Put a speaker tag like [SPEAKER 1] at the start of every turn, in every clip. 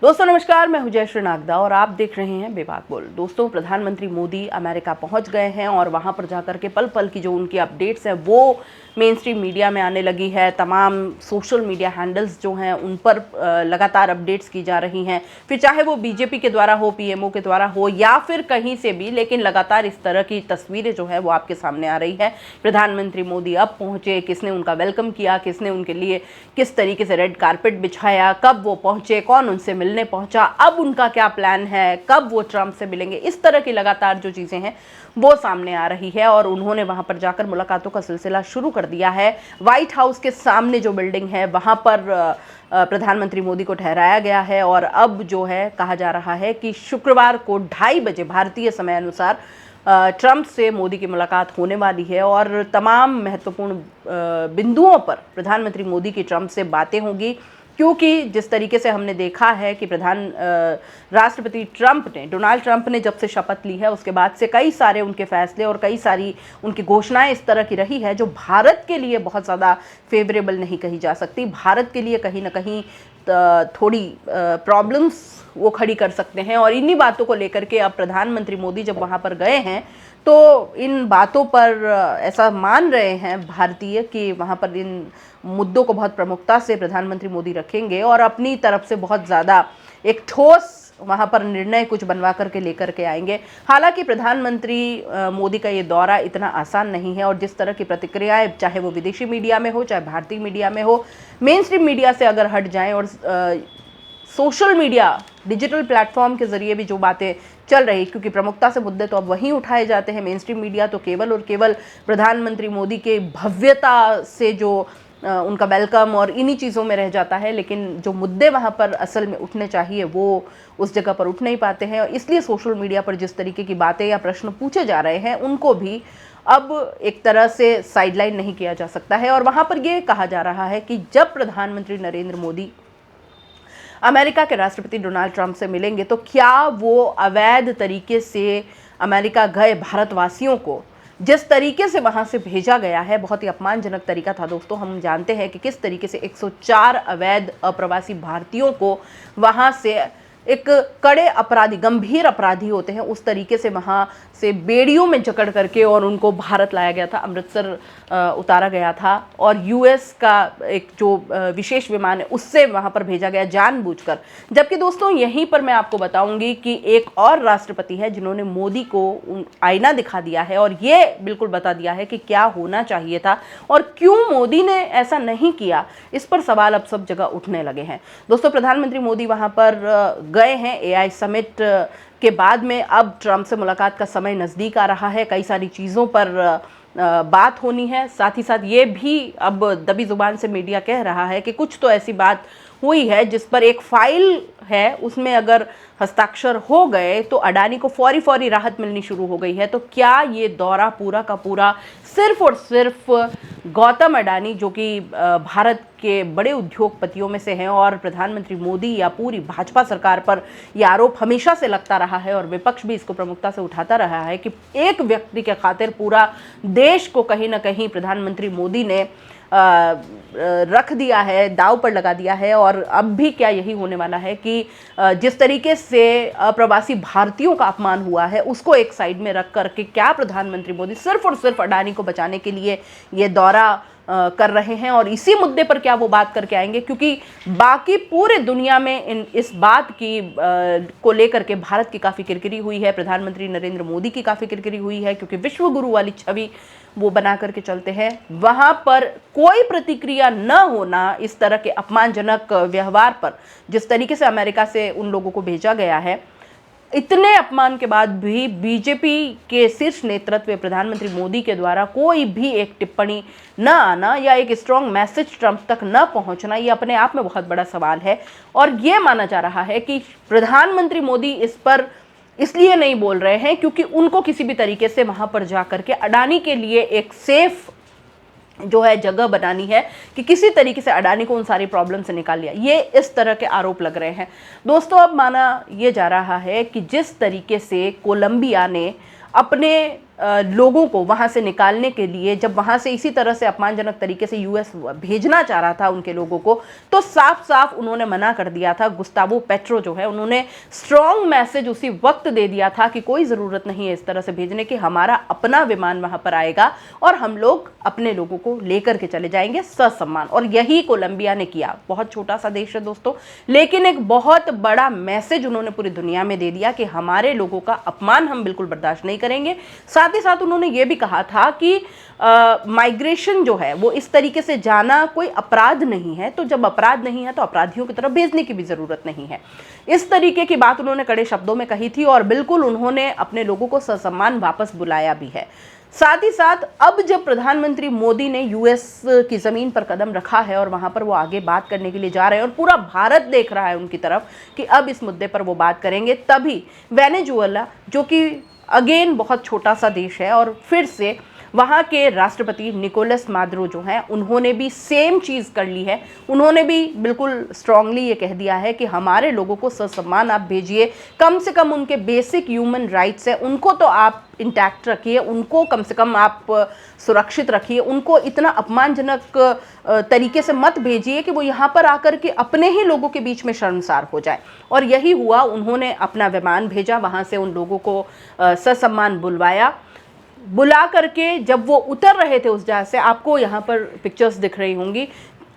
[SPEAKER 1] दोस्तों नमस्कार, मैं हूं जयश्री नागदा और आप देख रहे हैं बेबाक बोल। दोस्तों, प्रधानमंत्री मोदी अमेरिका पहुंच गए हैं और वहां पर जाकर के पल पल की जो उनकी अपडेट्स हैं वो मेन स्ट्रीम मीडिया में आने लगी है। तमाम सोशल मीडिया हैंडल्स जो हैं उन पर लगातार अपडेट्स की जा रही हैं, फिर चाहे वो बीजेपी के द्वारा हो, पीएमओ के द्वारा हो या फिर कहीं से भी, लेकिन लगातार इस तरह की तस्वीरें जो है वो आपके सामने आ रही है। प्रधानमंत्री मोदी अब पहुंचे, किसने उनका वेलकम किया, किसने उनके लिए किस तरीके से रेड कारपेट बिछाया, कब वो पहुंचे, कौन उनसे मिलने पहुंचा, अब उनका क्या प्लान है, कब वो ट्रंप से मिलेंगे, इस तरह की लगातार जो चीज़ें हैं वो सामने आ रही है। और उन्होंने वहां पर जाकर मुलाकातों का सिलसिला शुरू कर दिया है। व्हाइट हाउस के सामने जो बिल्डिंग है वहां पर प्रधानमंत्री मोदी को ठहराया गया है और अब जो है कहा जा रहा है कि शुक्रवार को 2:30 बजे भारतीय समय अनुसार ट्रंप से मोदी की मुलाकात होने वाली है और तमाम महत्वपूर्ण बिंदुओं पर प्रधानमंत्री मोदी की ट्रंप से बातें होंगी। क्योंकि जिस तरीके से हमने देखा है कि राष्ट्रपति डोनाल्ड ट्रंप ने जब से शपथ ली है उसके बाद से कई सारे उनके फैसले और कई सारी उनकी घोषणाएं इस तरह की रही है जो भारत के लिए बहुत ज़्यादा फेवरेबल नहीं कही जा सकती। भारत के लिए कहीं ना कहीं थोड़ी प्रॉब्लम्स वो खड़ी कर सकते हैं और इन्हीं बातों को लेकर के अब प्रधानमंत्री मोदी जब वहाँ पर गए हैं तो इन बातों पर ऐसा मान रहे हैं भारतीय कि वहाँ पर इन मुद्दों को बहुत प्रमुखता से प्रधानमंत्री मोदी रखेंगे और अपनी तरफ से बहुत ज़्यादा एक ठोस वहाँ पर निर्णय कुछ बनवा करके लेकर के आएंगे। हालांकि प्रधानमंत्री मोदी का ये दौरा इतना आसान नहीं है और जिस तरह की प्रतिक्रियाएं, चाहे वो विदेशी मीडिया में हो चाहे भारतीय मीडिया में हो, मेन स्ट्रीम मीडिया से अगर हट जाएं और सोशल मीडिया डिजिटल प्लेटफॉर्म के जरिए भी जो बातें चल रही, क्योंकि प्रमुखता से मुद्दे तो अब वहीं उठाए जाते हैं। मेन स्ट्रीम मीडिया तो केवल और केवल प्रधानमंत्री मोदी के भव्यता से जो उनका वेलकम और इन्हीं चीज़ों में रह जाता है, लेकिन जो मुद्दे वहाँ पर असल में उठने चाहिए वो उस जगह पर उठ नहीं पाते हैं। और इसलिए सोशल मीडिया पर जिस तरीके की बातें या प्रश्न पूछे जा रहे हैं उनको भी अब एक तरह से साइडलाइन नहीं किया जा सकता है। और वहाँ पर ये कहा जा रहा है कि जब प्रधानमंत्री नरेंद्र मोदी अमेरिका के राष्ट्रपति डोनाल्ड ट्रंप से मिलेंगे तो क्या वो अवैध तरीके से अमेरिका गए भारतवासियों को जिस तरीके से वहाँ से भेजा गया है, बहुत ही अपमानजनक तरीका था। दोस्तों, हम जानते हैं कि किस तरीके से 104 अवैध अप्रवासी भारतीयों को वहाँ से एक कड़े अपराधी, गंभीर अपराधी होते हैं, उस तरीके से वहाँ से बेड़ियों में जकड़ करके और उनको भारत लाया गया था, अमृतसर उतारा गया था और यूएस का एक जो विशेष विमान है उससे वहाँ पर भेजा गया जानबूझकर। जबकि दोस्तों यहीं पर मैं आपको बताऊंगी कि एक और राष्ट्रपति है जिन्होंने मोदी को आईना दिखा दिया है और ये बिल्कुल बता दिया है कि क्या होना चाहिए था और क्यों मोदी ने ऐसा नहीं किया। इस पर सवाल अब सब जगह उठने लगे हैं। दोस्तों, प्रधानमंत्री मोदी वहाँ पर गए हैं एआई समिट के बाद में। अब ट्रंप से मुलाकात का समय नज़दीक आ रहा है, कई सारी चीज़ों पर बात होनी है। साथ ही साथ ये भी अब दबी ज़ुबान से मीडिया कह रहा है कि कुछ तो ऐसी बात हुई है जिस पर एक फाइल है, उसमें अगर हस्ताक्षर हो गए तो अडानी को फौरी राहत मिलनी शुरू हो गई है। तो क्या ये दौरा पूरा का पूरा सिर्फ और सिर्फ गौतम अडानी, जो कि भारत के बड़े उद्योगपतियों में से हैं और प्रधानमंत्री मोदी या पूरी भाजपा सरकार पर यह आरोप हमेशा से लगता रहा है और विपक्ष भी इसको प्रमुखता से उठाता रहा है कि एक व्यक्ति के खातिर पूरा देश को कहीं ना कहीं प्रधानमंत्री मोदी ने रख दिया है, दाव पर लगा दिया है। और अब भी क्या यही होने वाला है कि जिस तरीके से अप्रवासी भारतीयों का अपमान हुआ है उसको एक साइड में रख करके क्या प्रधानमंत्री मोदी सिर्फ और सिर्फ अडानी को बचाने के लिए ये दौरा कर रहे हैं और इसी मुद्दे पर क्या वो बात करके आएंगे, क्योंकि बाकी पूरे दुनिया में इस बात की को लेकर के भारत की काफ़ी किरकिरी हुई है, प्रधानमंत्री नरेंद्र मोदी की काफ़ी किरकिरी हुई है, क्योंकि विश्व गुरु वाली छवि वो बना करके चलते हैं। वहाँ पर कोई प्रतिक्रिया न होना इस तरह के अपमानजनक व्यवहार पर, जिस तरीके से अमेरिका से उन लोगों को भेजा गया है, इतने अपमान के बाद भी बीजेपी के शीर्ष नेतृत्व प्रधानमंत्री मोदी के द्वारा कोई भी एक टिप्पणी न आना या एक स्ट्रॉन्ग मैसेज ट्रंप तक न पहुंचना, ये अपने आप में बहुत बड़ा सवाल है। और ये माना जा रहा है कि प्रधानमंत्री मोदी इस पर इसलिए नहीं बोल रहे हैं क्योंकि उनको किसी भी तरीके से वहां पर जाकर के अडानी के लिए एक सेफ जो है जगह बनानी है कि किसी तरीके से अडानी को उन सारी प्रॉब्लम से निकाल लिया, ये इस तरह के आरोप लग रहे हैं। दोस्तों, अब माना ये जा रहा है कि जिस तरीके से कोलंबिया ने अपने लोगों को वहां से निकालने के लिए, जब वहां से इसी तरह से अपमानजनक तरीके से यूएस भेजना चाह रहा था उनके लोगों को, तो साफ साफ उन्होंने मना कर दिया था। गुस्तावो पेट्रो जो है, उन्होंने स्ट्रॉन्ग मैसेज उसी वक्त दे दिया था कि कोई ज़रूरत नहीं है इस तरह से भेजने की, हमारा अपना विमान वहां पर आएगा और हम लोग अपने लोगों को लेकर के चले जाएंगे ससम्मान। और यही कोलंबिया ने किया। बहुत छोटा सा देश है दोस्तों, लेकिन एक बहुत बड़ा मैसेज उन्होंने पूरी दुनिया में दे दिया कि हमारे लोगों का अपमान हम बिल्कुल बर्दाश्त नहीं करेंगे। साथ ही साथ उन्होंने ये भी कहा था कि माइग्रेशन जो है वो इस तरीके से जाना कोई अपराध नहीं है, तो जब अपराध नहीं है तो अपराधियों की तरफ भेजने की भी ज़रूरत नहीं है। इस तरीके की बात उन्होंने कड़े शब्दों में कही थी और बिल्कुल उन्होंने अपने लोगों को ससम्मान वापस बुलाया भी है। साथ ही साथ अब जब प्रधानमंत्री मोदी ने यूएस की ज़मीन पर कदम रखा है और वहाँ पर वो आगे बात करने के लिए जा रहे हैं और पूरा भारत देख रहा है उनकी तरफ कि अब इस मुद्दे पर वो बात करेंगे, तभी वेनेजुएला, जो कि अगेन बहुत छोटा सा देश है, और फिर से वहाँ के राष्ट्रपति निकोलस मादुरो जो हैं, उन्होंने भी सेम चीज़ कर ली है। उन्होंने भी बिल्कुल स्ट्रांगली ये कह दिया है कि हमारे लोगों को ससम्मान आप भेजिए, कम से कम उनके बेसिक ह्यूमन राइट्स हैं उनको तो आप इंटैक्ट रखिए, उनको कम से कम आप सुरक्षित रखिए, उनको इतना अपमानजनक तरीके से मत भेजिए कि वो यहाँ पर आकर के अपने ही लोगों के बीच में शर्मसार हो जाए। और यही हुआ, उन्होंने अपना विमान भेजा, वहाँ से उन लोगों को ससम्मान बुला करके जब वो उतर रहे थे उस जहाज से, आपको यहाँ पर पिक्चर्स दिख रही होंगी,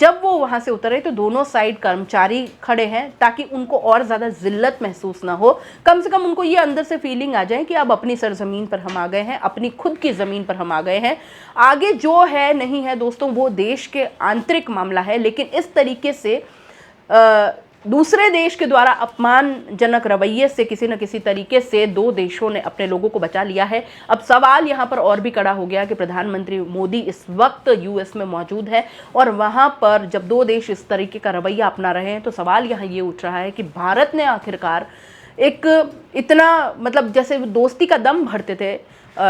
[SPEAKER 1] जब वो वहाँ से उतर रहे तो दोनों साइड कर्मचारी खड़े हैं ताकि उनको और ज़्यादा जिल्लत महसूस ना हो, कम से कम उनको ये अंदर से फीलिंग आ जाए कि अब अपनी सरजमीन पर हम आ गए हैं, अपनी खुद की ज़मीन पर हम आ गए हैं। आगे जो है नहीं है दोस्तों वो देश के आंतरिक मामला है, लेकिन इस तरीके से दूसरे देश के द्वारा अपमानजनक रवैये से किसी न किसी तरीके से दो देशों ने अपने लोगों को बचा लिया है। अब सवाल यहाँ पर और भी खड़ा हो गया कि प्रधानमंत्री मोदी इस वक्त यूएस में मौजूद है और वहाँ पर जब दो देश इस तरीके का रवैया अपना रहे हैं तो सवाल यहाँ ये उठ रहा है कि भारत ने आखिरकार एक इतना, मतलब जैसे दोस्ती का दम भरते थे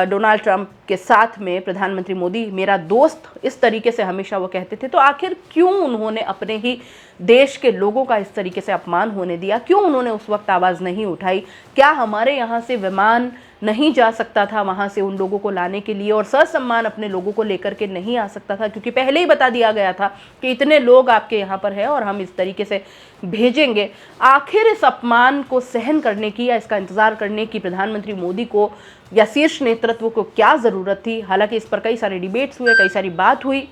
[SPEAKER 1] डोनाल्ड ट्रंप के साथ में प्रधानमंत्री मोदी, मेरा दोस्त, इस तरीके से हमेशा वो कहते थे, तो आखिर क्यों उन्होंने अपने ही देश के लोगों का इस तरीके से अपमान होने दिया? क्यों उन्होंने उस वक्त आवाज़ नहीं उठाई? क्या हमारे यहाँ से विमान नहीं जा सकता था वहाँ से उन लोगों को लाने के लिए और ससम्मान अपने लोगों को लेकर के नहीं आ सकता था? क्योंकि पहले ही बता दिया गया था कि इतने लोग आपके यहाँ पर हैं और हम इस तरीके से भेजेंगे। आखिर इस अपमान को सहन करने की या इसका इंतज़ार करने की प्रधानमंत्री मोदी को या शीर्ष नेतृत्व को क्या ज़रूरत थी? हालांकि इस पर कई सारे डिबेट्स हुए, कई सारी बात हुई।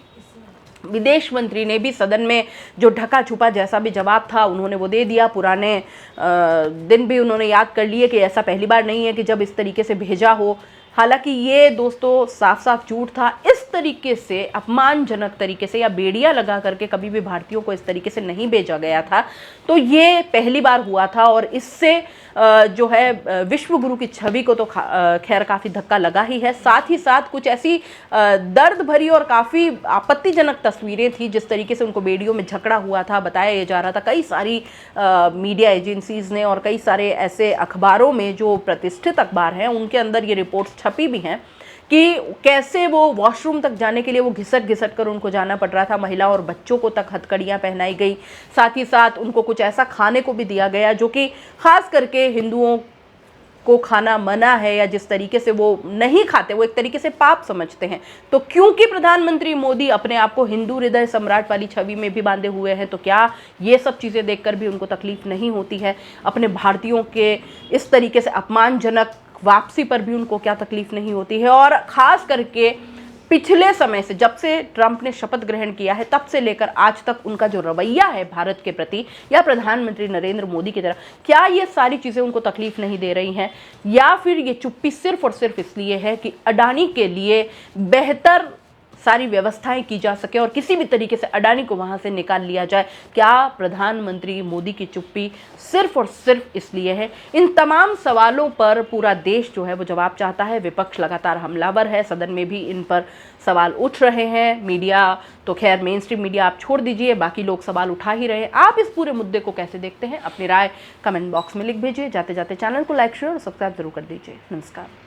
[SPEAKER 1] विदेश मंत्री ने भी सदन में जो ढका छुपा जैसा भी जवाब था उन्होंने वो दे दिया। पुराने दिन भी उन्होंने याद कर लिए कि ऐसा पहली बार नहीं है कि जब इस तरीके से भेजा हो। हालांकि ये दोस्तों साफ साफ झूठ था। इस तरीके से अपमानजनक तरीके से या बेड़ियां लगा करके कभी भी भारतीयों को इस तरीके से नहीं भेजा गया था, तो ये पहली बार हुआ था और इससे जो है विश्व गुरु की छवि को तो खैर काफ़ी धक्का लगा ही है। साथ ही साथ कुछ ऐसी दर्द भरी और काफ़ी आपत्तिजनक तस्वीरें थी जिस तरीके से उनको बेड़ियों में झकड़ा हुआ था, बताया जा रहा था। कई सारी मीडिया एजेंसीज़ ने और कई सारे ऐसे अखबारों में जो प्रतिष्ठित अखबार हैं उनके अंदर ये रिपोर्ट्स छपी भी हैं कि कैसे वो वॉशरूम तक जाने के लिए वो घिसट घिसट कर उनको जाना पड़ रहा था। महिला और बच्चों को तक हथकड़ियाँ पहनाई गई। साथ ही साथ उनको कुछ ऐसा खाने को भी दिया गया जो कि खास करके हिंदुओं को खाना मना है या जिस तरीके से वो नहीं खाते, वो एक तरीके से पाप समझते हैं। तो क्योंकि प्रधानमंत्री मोदी अपने आप को हिंदू हृदय सम्राट वाली छवि में भी बांधे हुए हैं, तो क्या ये सब चीज़ें देखकर भी उनको तकलीफ नहीं होती है? अपने भारतीयों के इस तरीके से अपमानजनक वापसी पर भी उनको क्या तकलीफ नहीं होती है? और ख़ास करके पिछले समय से, जब से ट्रंप ने शपथ ग्रहण किया है तब से लेकर आज तक उनका जो रवैया है भारत के प्रति या प्रधानमंत्री नरेंद्र मोदी की तरह, क्या ये सारी चीज़ें उनको तकलीफ नहीं दे रही हैं? या फिर ये चुप्पी सिर्फ और सिर्फ इसलिए है कि अडानी के लिए बेहतर सारी व्यवस्थाएं की जा सके और किसी भी तरीके से अडानी को वहां से निकाल लिया जाए? क्या प्रधानमंत्री मोदी की चुप्पी सिर्फ और सिर्फ इसलिए है? इन तमाम सवालों पर पूरा देश जो है वो जवाब चाहता है। विपक्ष लगातार हमलावर है, सदन में भी इन पर सवाल उठ रहे हैं। मीडिया तो खैर मेन स्ट्रीम मीडिया आप छोड़ दीजिए, बाकी लोग सवाल उठा ही रहे हैं। आप इस पूरे मुद्दे को कैसे देखते हैं? अपनी राय कमेंट बॉक्स में लिख भेजिए। जाते जाते चैनल को लाइक, शेयर और सब्सक्राइब जरूर कर दीजिए। नमस्कार।